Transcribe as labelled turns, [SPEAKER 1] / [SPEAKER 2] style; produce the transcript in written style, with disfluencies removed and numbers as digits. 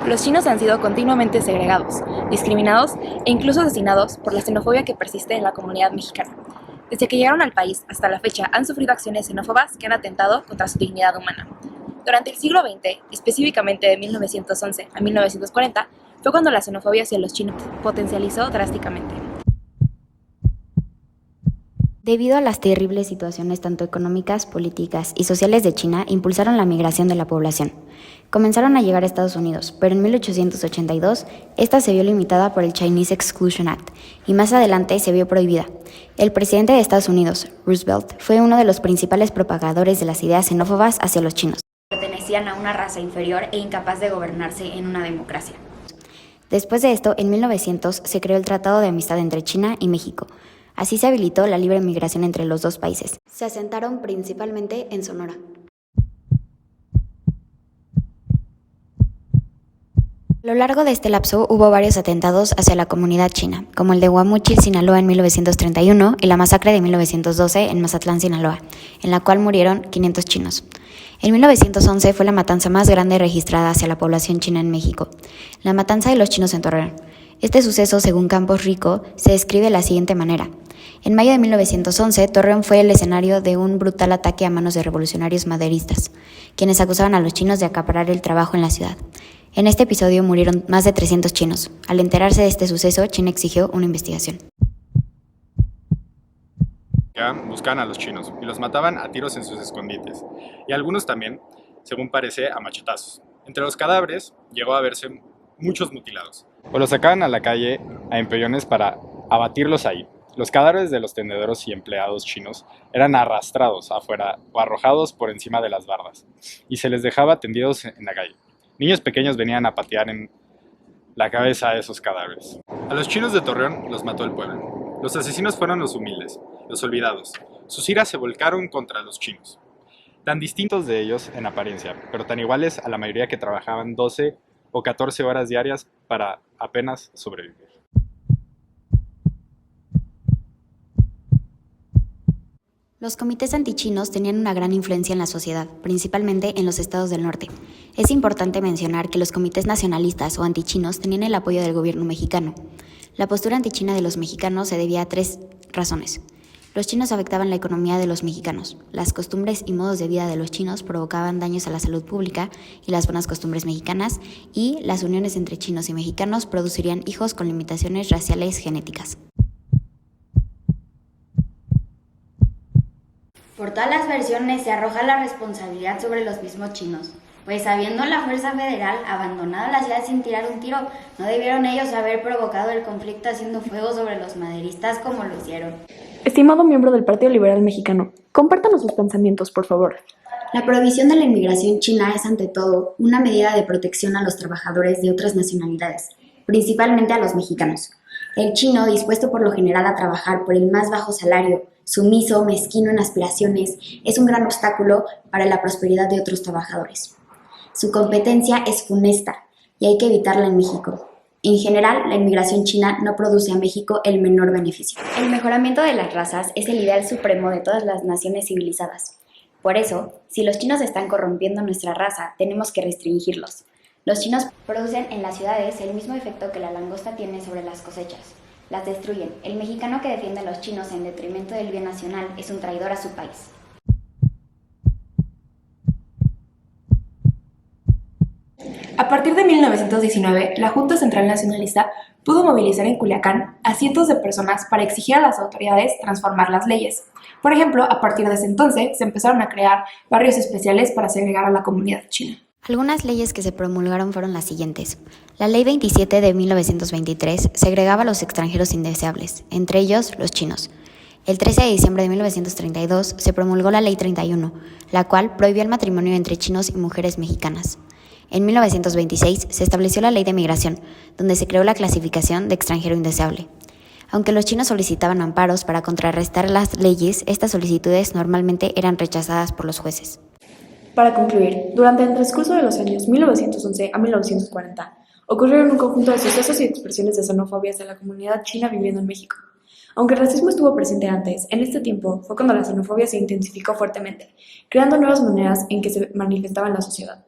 [SPEAKER 1] Los chinos han sido continuamente segregados, discriminados e incluso asesinados por la xenofobia que persiste en la comunidad mexicana. Desde que llegaron al país hasta la fecha han sufrido acciones xenófobas que han atentado contra su dignidad humana. Durante el siglo XX, específicamente de 1911 a 1940, fue cuando la xenofobia hacia los chinos potencializó drásticamente.
[SPEAKER 2] Debido a las terribles situaciones tanto económicas, políticas y sociales de China, impulsaron la migración de la población. Comenzaron a llegar a Estados Unidos, pero en 1882 esta se vio limitada por el Chinese Exclusion Act y más adelante se vio prohibida. El presidente de Estados Unidos, Roosevelt, fue uno de los principales propagadores de las ideas xenófobas hacia los chinos. Pertenecían a una raza inferior e incapaz de gobernarse en una democracia. Después de esto, en 1900 se creó el Tratado de Amistad entre China y México. Así se habilitó la libre migración entre los dos países. Se asentaron principalmente en Sonora. A lo largo de este lapso hubo varios atentados hacia la comunidad china, como el de Guamúchil, Sinaloa en 1931 y la masacre de 1912 en Mazatlán, Sinaloa, en la cual murieron 500 chinos. En 1911 fue la matanza más grande registrada hacia la población china en México, la matanza de los chinos en Torreón. Este suceso, según Campos Rico, se describe de la siguiente manera. En mayo de 1911, Torreón fue el escenario de un brutal ataque a manos de revolucionarios maderistas, quienes acusaban a los chinos de acaparar el trabajo en la ciudad. En este episodio murieron más de 300 chinos. Al enterarse de este suceso, China exigió una investigación.
[SPEAKER 3] Buscaban a los chinos y los mataban a tiros en sus escondites, y algunos también, según parece, a machetazos. Entre los cadáveres llegó a verse muchos mutilados, o los sacaban a la calle a empellones para abatirlos ahí. Los cadáveres de los tenderos y empleados chinos eran arrastrados afuera o arrojados por encima de las bardas, y se les dejaba tendidos en la calle. Niños pequeños venían a patear en la cabeza a esos cadáveres. A los chinos de Torreón los mató el pueblo. Los asesinos fueron los humildes, los olvidados. Sus iras se volcaron contra los chinos, tan distintos de ellos en apariencia, pero tan iguales a la mayoría que trabajaban 12 o 14 horas diarias para apenas sobrevivir.
[SPEAKER 2] Los comités antichinos tenían una gran influencia en la sociedad, principalmente en los estados del norte. Es importante mencionar que los comités nacionalistas o antichinos tenían el apoyo del gobierno mexicano. La postura antichina de los mexicanos se debía a 3 razones. Los chinos afectaban la economía de los mexicanos. Las costumbres y modos de vida de los chinos provocaban daños a la salud pública y las buenas costumbres mexicanas, y las uniones entre chinos y mexicanos producirían hijos con limitaciones raciales genéticas.
[SPEAKER 4] Por todas las versiones se arroja la responsabilidad sobre los mismos chinos, pues habiendo la Fuerza Federal abandonado la ciudad sin tirar un tiro, no debieron ellos haber provocado el conflicto haciendo fuego sobre los maderistas como lo hicieron.
[SPEAKER 1] Estimado miembro del Partido Liberal Mexicano, compártanos sus pensamientos, por favor.
[SPEAKER 4] La prohibición de la inmigración china es ante todo una medida de protección a los trabajadores de otras nacionalidades, principalmente a los mexicanos. El chino, dispuesto por lo general a trabajar por el más bajo salario, sumiso, mezquino en aspiraciones, es un gran obstáculo para la prosperidad de otros trabajadores. Su competencia es funesta y hay que evitarla en México. En general, la inmigración china no produce a México el menor beneficio. El mejoramiento de las razas es el ideal supremo de todas las naciones civilizadas. Por eso, si los chinos están corrompiendo nuestra raza, tenemos que restringirlos. Los chinos producen en las ciudades el mismo efecto que la langosta tiene sobre las cosechas. Las destruyen. El mexicano que defiende a los chinos en detrimento del bien nacional es un traidor a su país.
[SPEAKER 1] A partir de 1919, la Junta Central Nacionalista pudo movilizar en Culiacán a cientos de personas para exigir a las autoridades transformar las leyes. Por ejemplo, a partir de ese entonces se empezaron a crear barrios especiales para segregar a la comunidad china.
[SPEAKER 2] Algunas leyes que se promulgaron fueron las siguientes. La Ley 27 de 1923 segregaba a los extranjeros indeseables, entre ellos los chinos. El 13 de diciembre de 1932 se promulgó la Ley 31, la cual prohibió el matrimonio entre chinos y mujeres mexicanas. En 1926 se estableció la Ley de Migración, donde se creó la clasificación de extranjero indeseable. Aunque los chinos solicitaban amparos para contrarrestar las leyes, estas solicitudes normalmente eran rechazadas por los jueces.
[SPEAKER 1] Para concluir, durante el transcurso de los años 1911 a 1940, ocurrieron un conjunto de sucesos y expresiones de xenofobia hacia la comunidad china viviendo en México. Aunque el racismo estuvo presente antes, en este tiempo fue cuando la xenofobia se intensificó fuertemente, creando nuevas maneras en que se manifestaba en la sociedad.